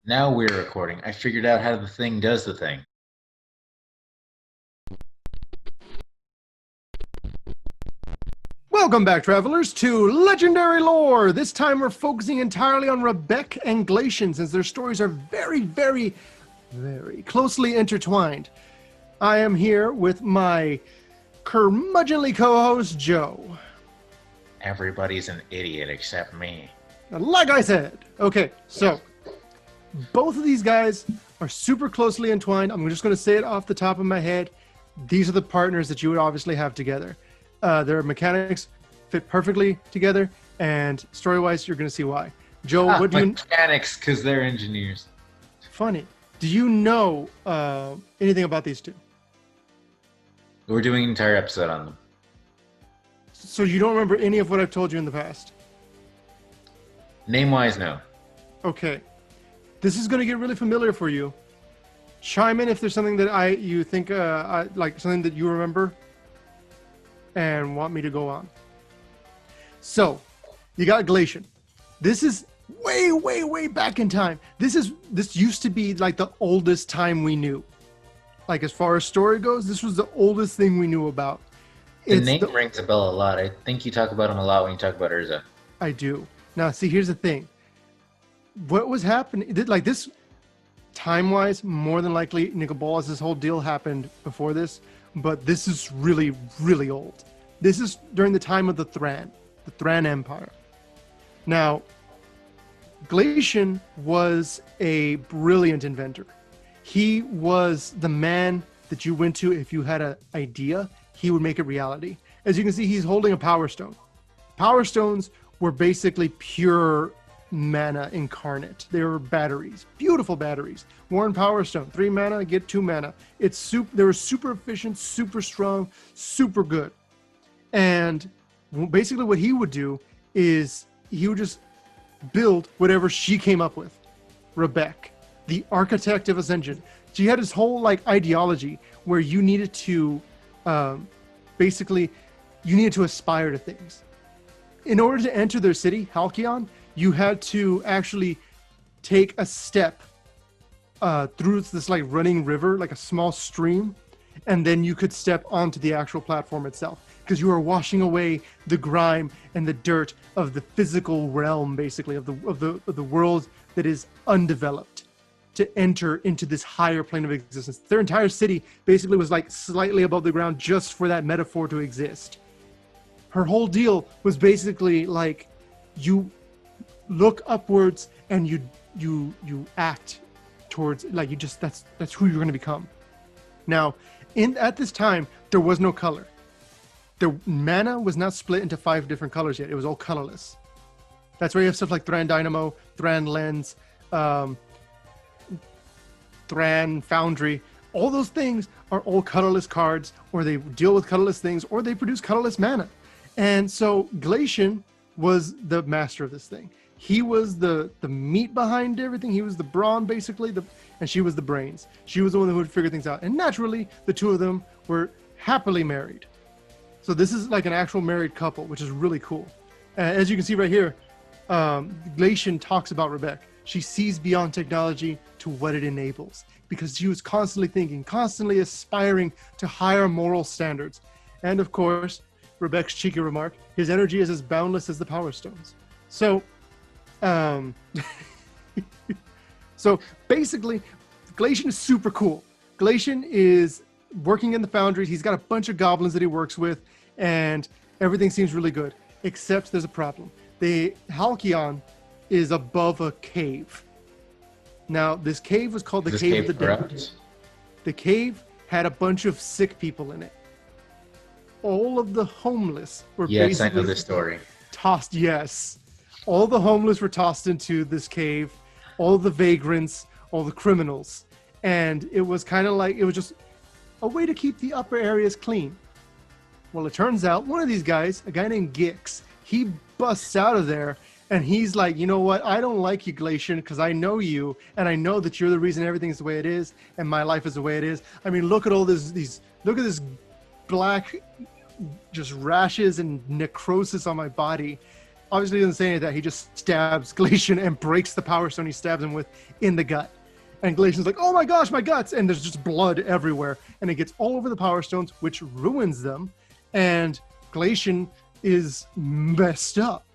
Now we're recording. I figured out how the thing does the thing. Welcome back, travelers, to Legendary Lore. This time we're focusing entirely on Rebbec and Glacian, since their stories are very closely intertwined. I am here with my curmudgeonly co-host, Joe. Everybody's an idiot except me. Like I said. Okay, so both of these guys are super closely entwined. I'm just going to say it off the top of my head. These are the partners that you would obviously have together. Their mechanics fit perfectly together, and story-wise, you're going to see why. Joe, what do you... Mechanics, because they're engineers. Funny. Do you know anything about these two? We're doing an entire episode on them. So you don't remember any of what I've told you in the past? Name-wise, no. Okay. This is going to get really familiar for you. Chime in if there's something that you think, like something that you remember and want me to go on. So, you got Glacian. This is way back in time. This used to be like the oldest time we knew. Like as far as story goes, this was the oldest thing we knew about. The name rings a bell a lot. I think you talk about him a lot when you talk about Urza. I do. Now, see, here's the thing. What was happening, like this, time-wise, more than likely, Nicol Bolas, this whole deal happened before this, but this is really old. This is during the time of the Thran Empire. Now, Glacian was a brilliant inventor. He was the man that you went to if you had an idea, he would make it reality. As you can see, he's holding a power stone. Power stones were basically pure mana incarnate. They were batteries, beautiful batteries. One power stone, 3 mana, get 2 mana. They were super efficient, super strong, super good. And basically what he would do is he would just build whatever she came up with. Rebbec, the architect of Ascension. She had this whole like ideology where you needed to basically you needed to aspire to things. In order to enter their city, Halcyon, you had to actually take a step through this like running river, like a small stream, and then you could step onto the actual platform itself, because you are washing away the grime and the dirt of the physical realm, basically of the world that is undeveloped, to enter into this higher plane of existence. Their entire city basically was like slightly above the ground just for that metaphor to exist. Her whole deal was basically like you look upwards and you act towards, like, you just that's who you're going to become. Now, at this time there was no color. The mana was not split into 5 different colors yet. It was all colorless. That's where you have stuff like Thran Dynamo, Thran Lens, Thran Foundry. All those things are all colorless cards, or they deal with colorless things, or they produce colorless mana. And so Glacian was the master of this thing. He was the meat behind everything. He was the brawn, basically, and she was the brains. She was the one who would figure things out. And naturally, the two of them were happily married. So this is like an actual married couple, which is really cool. As you can see right here, Glacian talks about Rebbec. She sees beyond technology to what it enables, because she was constantly thinking, constantly aspiring to higher moral standards. And of course, Rebecc's cheeky remark, his energy is as boundless as the power stones. So, so basically, Glacian is super cool. Glacian is working in the foundries. He's got a bunch of goblins that he works with, and everything seems really good, except there's a problem. The Halcyon is above a cave. Now, this cave was called the Cave of the Dead. The cave had a bunch of sick people in it. All of the homeless were basically, I know this story. Tossed. Yes, all the homeless were tossed into this cave. All the vagrants, all the criminals, and it was kind of like, it was just a way to keep the upper areas clean. Well, it turns out one of these guys, a guy named Gix, he busts out of there, and he's like, you know what? I don't like you, Glacian, because I know you, and I know that you're the reason everything is the way it is, and my life is the way it is. I mean, look at all look at this black, just rashes and necrosis on my body. obviously doesn't say any of that. He just stabs Glacian and breaks the Power Stone he stabs him with in the gut. And Glacian's like, oh my gosh, my guts! And there's just blood everywhere. And it gets all over the Power Stones, which ruins them. And Glacian is messed up.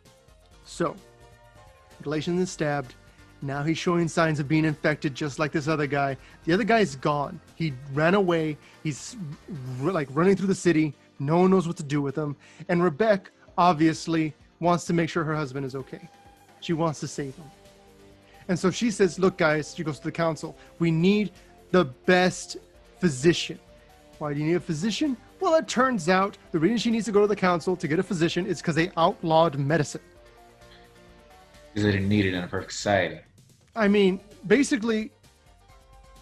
So, Glacian is stabbed. Now he's showing signs of being infected just like this other guy. The other guy is gone. He ran away. He's like running through the city. No one knows what to do with him. And Rebbec obviously wants to make sure her husband is okay. She wants to save him. And so she says, look, guys, she goes to the council. We need the best physician. Why do you need a physician? Well, it turns out the reason she needs to go to the council to get a physician is because they outlawed medicine. Because they didn't need it in a perfect society. I mean, basically,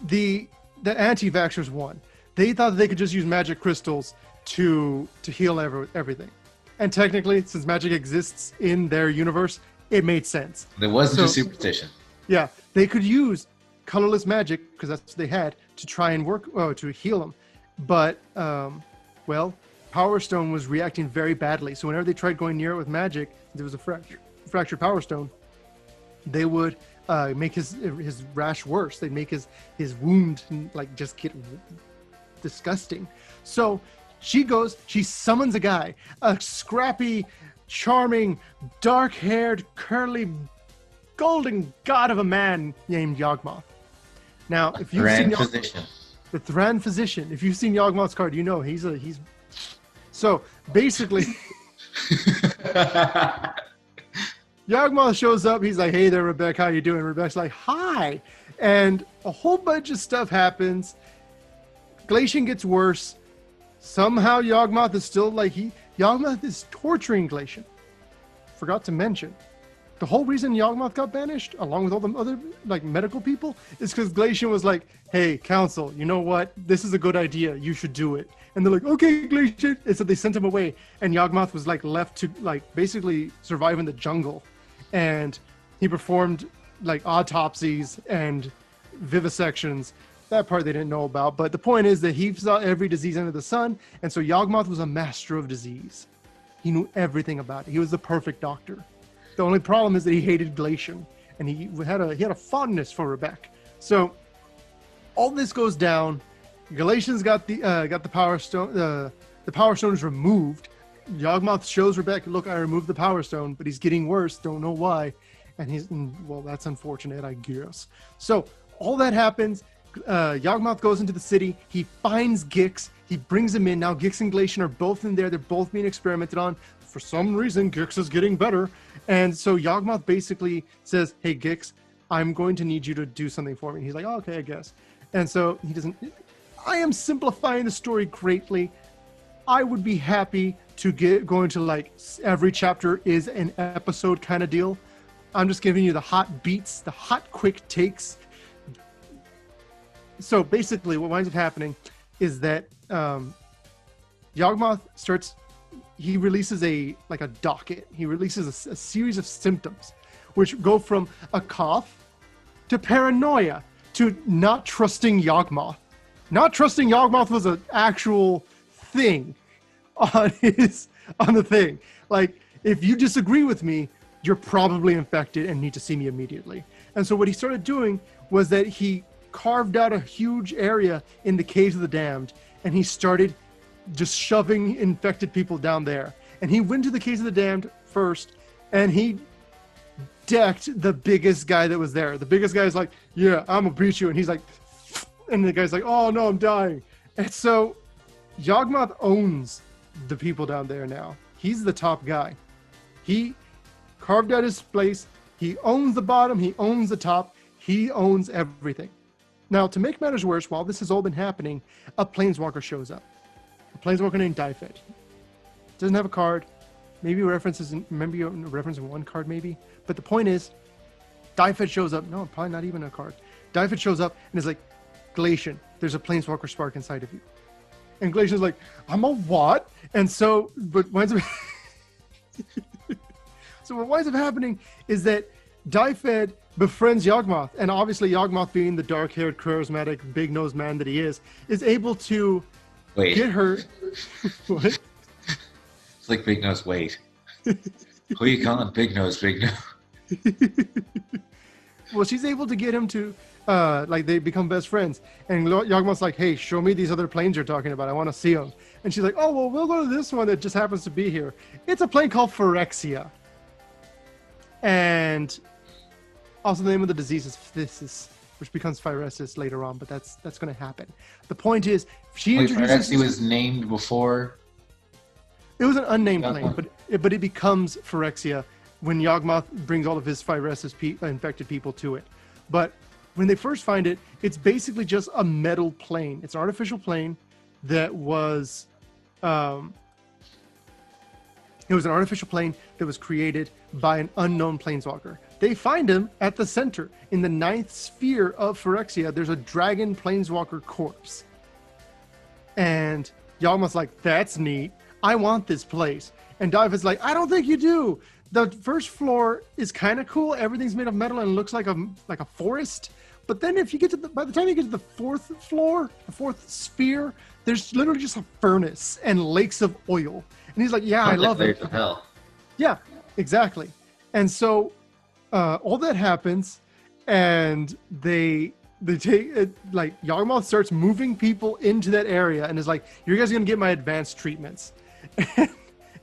the anti-vaxxers won. They thought that they could just use magic crystals to heal everything. And technically, since magic exists in their universe, it made sense. There wasn't just superstition. Yeah, they could use colorless magic, because that's what they had, to try and to heal them. But, well, Power Stone was reacting very badly. So whenever they tried going near it with magic, there was a fractured Power Stone, they would make his rash worse. They'd make his wound like just get disgusting. So she summons a guy, a scrappy, charming, dark-haired, curly, golden god of a man named Yawgmoth. Now, if you've seen the Thran physician, if you've seen Yawgmoth's card, you know he's so basically Yawgmoth shows up. He's like, hey there, Rebbec, how you doing? Rebecc's like, hi. And a whole bunch of stuff happens. Glacian gets worse. Somehow Yawgmoth is still like, Yawgmoth is torturing Glacian. Forgot to mention, the whole reason Yawgmoth got banished, along with all the other like medical people, is because Glacian was like, hey, council, you know what? This is a good idea. You should do it. And they're like, okay, Glacian. And so they sent him away. And Yawgmoth was like left to like basically survive in the jungle. And he performed like autopsies and vivisections. That part they didn't know about. But the point is that he saw every disease under the sun. And so Yawgmoth was a master of disease. He knew everything about it. He was the perfect doctor. The only problem is that he hated Glacian. And he had a fondness for Rebbec. So all this goes down. Glacian's got the Power Stone. The Power Stone is removed. Yawgmoth shows Rebbec, look, I removed the Power Stone, but he's getting worse. Don't know why. And well, that's unfortunate, I guess. So all that happens. Yawgmoth goes into the city. He finds Gix. He brings him in. Now Gix and Glacian are both in there. They're both being experimented on. For some reason, Gix is getting better. And so Yawgmoth basically says, hey, Gix, I'm going to need you to do something for me. And he's like, oh, okay, I guess. And so he doesn't. I am simplifying the story greatly. I would be happy to go into like every chapter is an episode kind of deal. I'm just giving you the hot beats, the hot quick takes. So basically what winds up happening is that Yawgmoth he releases a docket. He releases a series of symptoms which go from a cough to paranoia to not trusting Yawgmoth. Not trusting Yawgmoth was an actual thing on the thing. Like, if you disagree with me, you're probably infected and need to see me immediately. And so what he started doing was that he carved out a huge area in the Caves of the Damned, and he started just shoving infected people down there. And he went to the Caves of the Damned first, and he decked the biggest guy that was there. The biggest guy is like, yeah, I'm gonna beat you. And he's like, and the guy's like, oh no, I'm dying. And so Yawgmoth owns the people down there now. He's the top guy. He carved out his place. He owns the bottom. He owns the top. He owns everything. Now, to make matters worse, while this has all been happening, a planeswalker shows up. A planeswalker named Dyfed. Doesn't have a card. Maybe references in one card, maybe. But the point is, Dyfed shows up. No, probably not even a card. Dyfed shows up and is like, Glacian, there's a planeswalker spark inside of you. And Glacian's like, I'm a what? And so, but winds up so what winds up happening is that Dyfed befriends Yawgmoth, and obviously Yawgmoth, being the dark-haired, charismatic, big-nosed man that he is able to get her. What? It's like Big Nose. Wait. Who are you calling Big Nose, Big Nose? Well, she's able to get him to, like, they become best friends. And Yawgmoth's like, hey, show me these other planes you're talking about. I want to see them. And she's like, oh, well, we'll go to this one that just happens to be here. It's a plane called Phyrexia. And also the name of the disease is phthisis, which becomes Phyresis later on, but that's going to happen. The point is, she Wait, introduces... Phyrexia was named before? It was an unnamed plane, but it becomes Phyrexia when Yawgmoth brings all of his Phyresis infected people to it. But when they first find it, it's basically just a metal plane. It's an artificial plane that was... it was an artificial plane that was created by an unknown planeswalker. They find him at the center. In the 9th sphere of Phyrexia, there's a dragon planeswalker corpse. And Yawgmoth's like, that's neat. I want this place. And Diva's like, I don't think you do. The first floor is kind of cool. Everything's made of metal and looks like a forest. But then if you get to by the time you get to the 4th floor, the 4th sphere, there's literally just a furnace and lakes of oil. And he's like, yeah, I love it. Of hell. Yeah, exactly. And so all that happens, and they take it, like, Yawgmoth starts moving people into that area and is like, you guys are going to get my advanced treatments.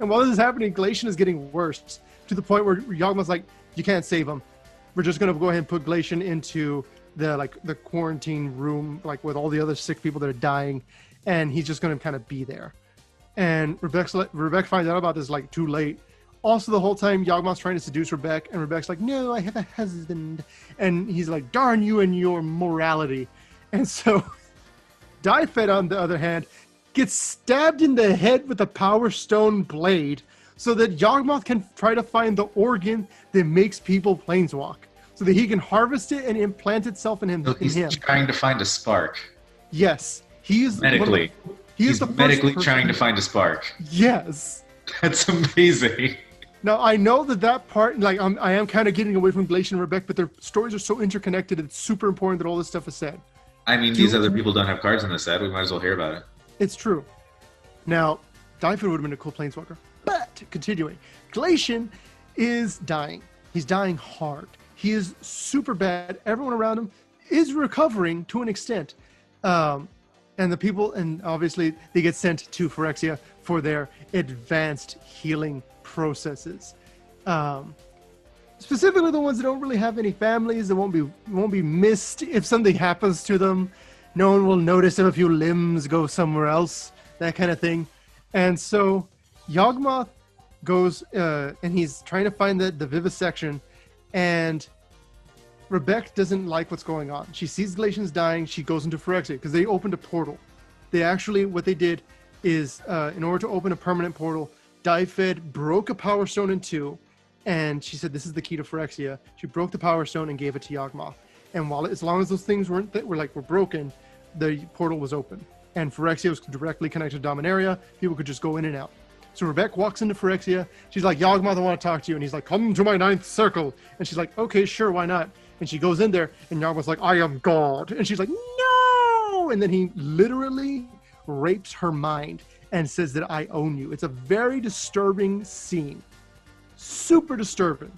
And while this is happening, Glacian is getting worse to the point where Yawgmoth's like, you can't save him. We're just going to go ahead and put Glacian into the quarantine room, like with all the other sick people that are dying. And he's just going to kind of be there. And Rebbec finds out about this like too late. Also, the whole time, Yawgmoth's trying to seduce Rebbec, and Rebec's like, no, I have a husband. And he's like, darn you and your morality. And so Diefed, on the other hand, gets stabbed in the head with a Power Stone blade so that Yawgmoth can try to find the organ that makes people planeswalk, so that he can harvest it and implant itself in him. So he's trying to find a spark. Yes. He is medically. He's medically trying to find a spark. Yes. That's amazing. Now, I know that part, like, I am kind of getting away from Glacian and Rebbec, but their stories are so interconnected, it's super important that all this stuff is said. I mean, these other people don't have cards in the set. We might as well hear about it. It's true. Now, Diefed would have been a cool planeswalker. But, continuing, Glacian is dying. He's dying hard. He is super bad. Everyone around him is recovering to an extent. And the people, and obviously, they get sent to Phyrexia for their advanced healing processes. Specifically the ones that don't really have any families, that won't be missed if something happens to them. No one will notice if a few limbs go somewhere else, that kind of thing. And so Yawgmoth goes and he's trying to find the vivisection, and Rebbec doesn't like what's going on. She sees Glacian's dying. She goes into Phyrexia because they opened a portal. They actually, what they did is, in order to open a permanent portal, Diefed broke a Power Stone in two, and she said, this is the key to Phyrexia. She broke the Power Stone and gave it to Yawgmoth. And as long as those things were broken, the portal was open. And Phyrexia was directly connected to Dominaria. People could just go in and out. So Rebbec walks into Phyrexia. She's like, Yawgmoth, I want to talk to you. And he's like, come to my 9th circle. And she's like, okay, sure, why not? And she goes in there, and Yawgmoth's like, I am God. And she's like, no! And then he literally rapes her mind and says that I own you. It's a very disturbing scene. Super disturbing.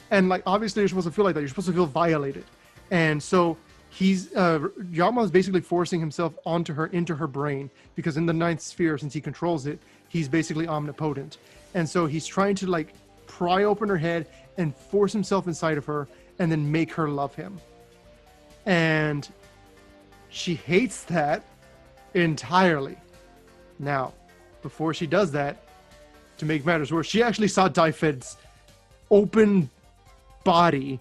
And like, obviously you're supposed to feel like that. You're supposed to feel violated. And so Yawgmoth is basically forcing himself into her brain, because in the 9th sphere, since he controls it, he's basically omnipotent. And so he's trying to like pry open her head and force himself inside of her and then make her love him. And she hates that entirely. Now, before she does that, to make matters worse, she actually saw Diefed's open body,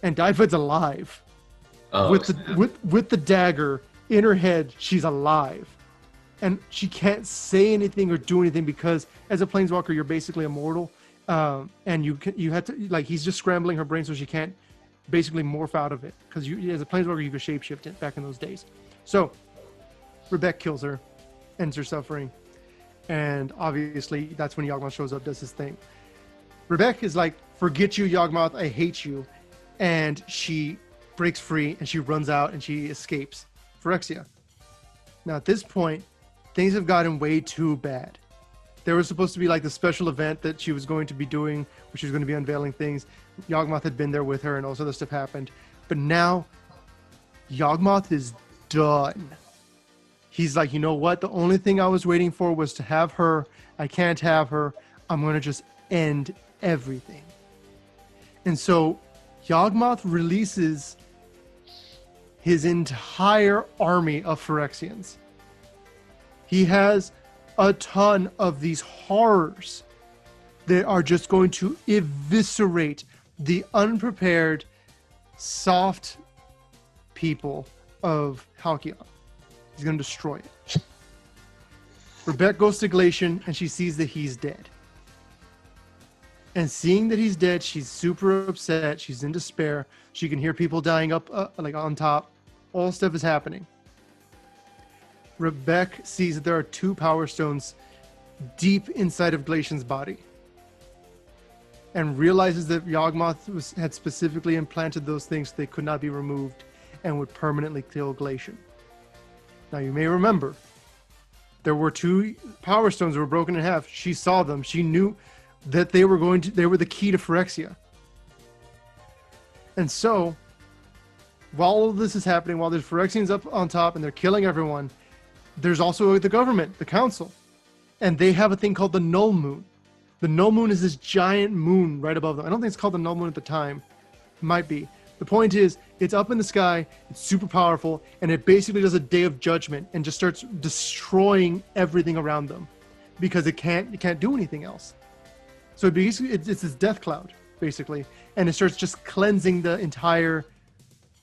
and Diefed's alive. Oh, with the dagger in her head, she's alive. And she can't say anything or do anything because as a planeswalker, you're basically immortal. And you had to, like, he's just scrambling her brain so she can't basically morph out of it. Because as a planeswalker, you could shapeshift it back in those days. So Rebbec kills her, ends her suffering. And obviously, that's when Yawgmoth shows up, does his thing. Rebbec is like, forget you, Yawgmoth, I hate you. And she breaks free, and she runs out, and she escapes Phyrexia. Now, at this point, things have gotten way too bad. There was supposed to be like the special event that she was going to be doing, where she was going to be unveiling things. Yawgmoth had been there with her, and all this other stuff happened. But now, Yawgmoth is done. He's like, you know what? The only thing I was waiting for was to have her. I can't have her. I'm going to just end everything. And so, Yawgmoth releases his entire army of Phyrexians. He has a ton of these horrors that are just going to eviscerate the unprepared, soft people of Halcyon. He's going to destroy it. Rebbec goes to Glacian, and she sees that he's dead. And seeing that he's dead, she's super upset. She's in despair. She can hear people dying up, like on top. All stuff is happening. Rebbec sees that there are 2 power stones deep inside of Glacian's body, and realizes that Yawgmoth had specifically implanted those things so they could not be removed and would permanently kill Glacian. Now, you may remember, there were 2 power stones that were broken in half. She saw them. She knew that they were the key to Phyrexia. And so, while all of this is happening, while there's Phyrexians up on top and they're killing everyone, there's also the government, the council, and they have a thing called the null moon. The null moon is this giant moon right above them. I don't think it's called the null moon at the time. It might be. The point is, it's up in the sky, it's super powerful, and it basically does a day of judgment and just starts destroying everything around them because it can't do anything else. So basically, it's this death cloud, basically, and it starts just cleansing the entire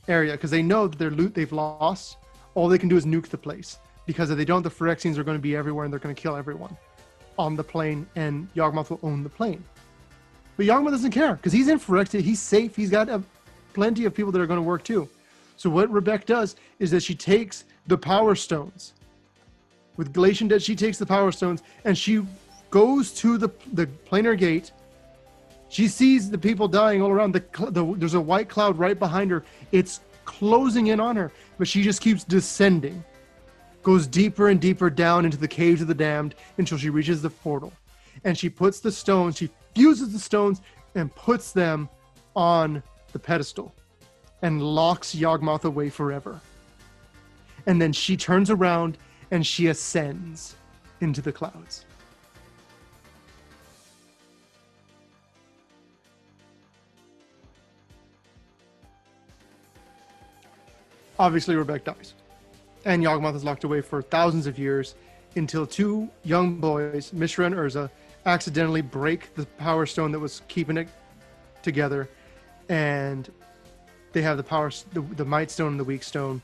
area because they know that their loot they've lost. All they can do is nuke the place, because if they don't, the Phyrexians are going to be everywhere and they're going to kill everyone on the plane, and Yawgmoth will own the plane. But Yawgmoth doesn't care because he's in Phyrexia. He's safe. He's got plenty of people that are going to work too. So what Rebbec does is that she takes the power stones. With Glacian dead, she takes the power stones and she goes to the planar gate. She sees the people dying all around. There's a white cloud right behind her. It's closing in on her, but she just keeps descending. Goes deeper and deeper down into the caves of the damned until she reaches the portal. And she puts the stones, she fuses the stones and puts them on the pedestal and locks Yawgmoth away forever. And then she turns around and she ascends into the clouds. Obviously, Rebbec dies. And Yawgmoth is locked away for thousands of years until 2 young boys, Mishra and Urza, accidentally break the power stone that was keeping it together. And they have the might stone and the weak stone.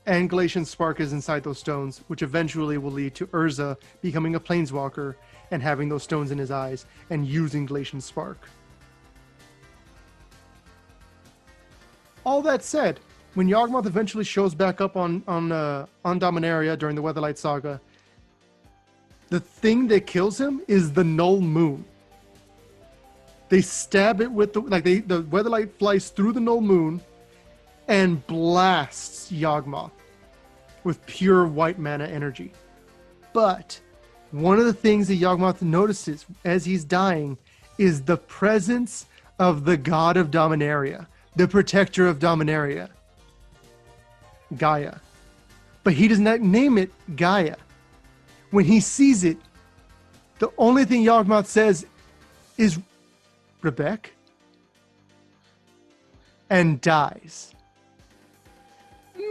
And Glacian's spark is inside those stones, which eventually will lead to Urza becoming a planeswalker and having those stones in his eyes and using Glacian's spark. All that said, when Yawgmoth eventually shows back up on Dominaria during the Weatherlight Saga, the thing that kills him is the null moon. They stab it with the Weatherlight flies through the null moon and blasts Yawgmoth with pure white mana energy. But one of the things that Yawgmoth notices as he's dying is the presence of the god of Dominaria, the protector of Dominaria, Gaia. But he does not name it Gaia. When he sees it, the only thing Yawgmoth says is Rebbec, and dies.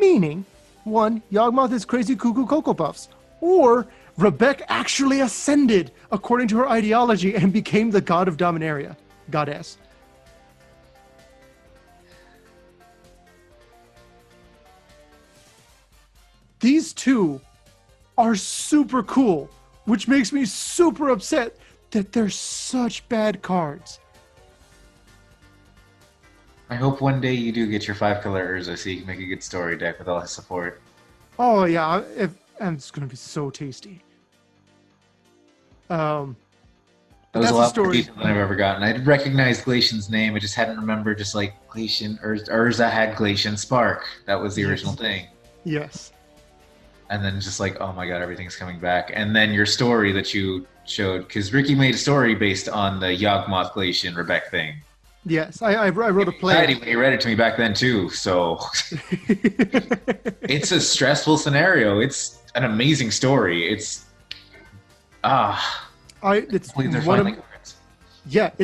Meaning, 1, Yawgmoth is crazy cuckoo Cocoa Puffs, or Rebbec actually ascended according to her ideology and became the god of Dominaria, goddess. These 2 are super cool, which makes me super upset that they're such bad cards. I hope one day you do get your 5-color Urza so you can make a good story deck with all his support. Oh yeah, and it's gonna be so tasty. That was a lot more detail than I've ever gotten. I'd recognized Glacian's name, I just hadn't remembered just like Glacian, Urza had Glacian Spark. That was the original thing. Yes. and then just like, oh my god, everything's coming back. And then your story that you showed, because Ricky made a story based on the Yawgmoth Glacian Rebbec thing. Yes, I wrote a play. When he read it to me back then too, so it's a stressful scenario. It's an amazing story. It's it's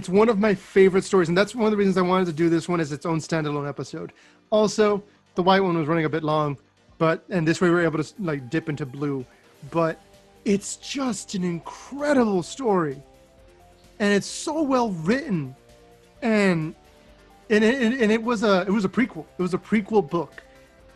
one of my favorite stories, and that's one of the reasons I wanted to do this one as its own standalone episode. Also, the white one was running a bit long, and this way we were able to like dip into blue. But it's just an incredible story, and it's so well written, and it was a prequel. It was a prequel book.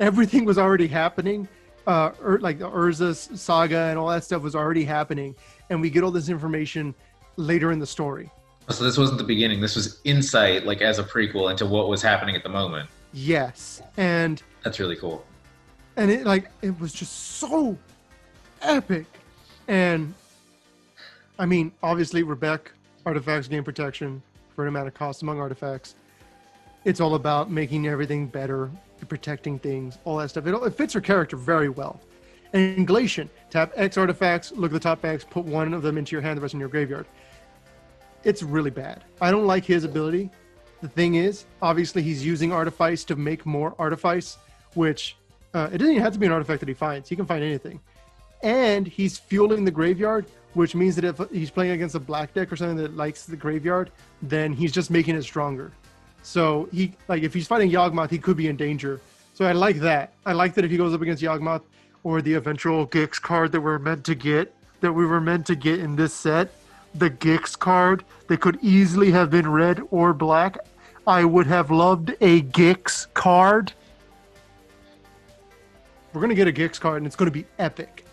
Everything was already happening. Like the Urza's saga and all that stuff was already happening, and we get all this information later in the story. So this wasn't the beginning. This was insight, like as a prequel into what was happening at the moment. Yes, and that's really cool. And it was just so epic. And I mean, obviously, Rebbec artifacts gain protection for an amount of cost among artifacts. It's all about making everything better, protecting things, all that stuff. It fits her character very well. And in Glacian, tap X artifacts, look at the top X, put one of them into your hand, the rest in your graveyard. It's really bad. I don't like his ability. The thing is, obviously, he's using Artifice to make more Artifice, which it doesn't even have to be an artifact that he finds. He can find anything. And he's fueling the graveyard, which means that if he's playing against a black deck or something that likes the graveyard, then he's just making it stronger. So if he's fighting Yawgmoth, he could be in danger. So I like that. I like that if he goes up against Yawgmoth or the eventual Gix card that we were meant to get in this set, the Gix card that could easily have been red or black. I would have loved a Gix card. We're going to get a Gix card, and it's going to be epic.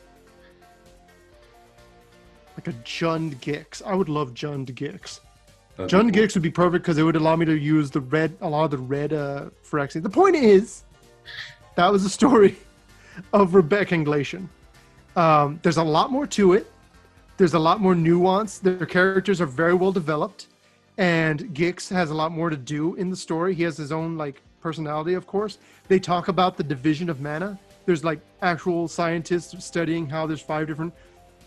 Like a Jund Gix. I would love Jund Gix. Jund Gix would be perfect because it would allow me to use a lot of the red Phyrexia. The point is, that was the story of Rebbec and Glacian. There's a lot more to it. There's a lot more nuance. Their characters are very well developed, and Gix has a lot more to do in the story. He has his own personality, of course. They talk about the division of mana. There's actual scientists studying how there's 5 different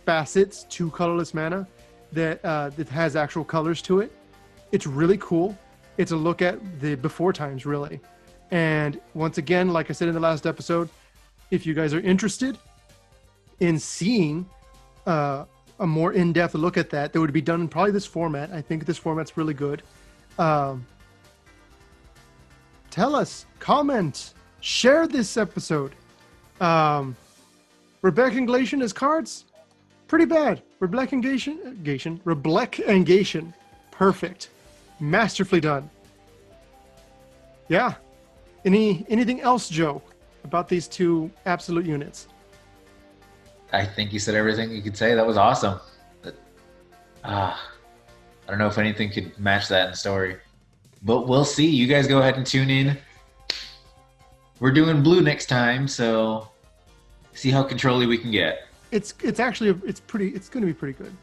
facets to colorless mana that has actual colors to it. It's really cool. It's a look at the before times, really. And once again, like I said in the last episode, if you guys are interested in seeing a more in-depth look at that would be done in probably this format. I think this format's really good. Tell us, comment, share this episode. Rebbec and Glacian as cards, pretty bad. Rebbec and Glacian, perfect, masterfully done. Yeah. Anything else, Joe, about these two absolute units? I think you said everything you could say. That was awesome. I don't know if anything could match that in story, but we'll see. You guys go ahead and tune in. We're doing blue next time, so see how controlly we can get. It's going to be pretty good.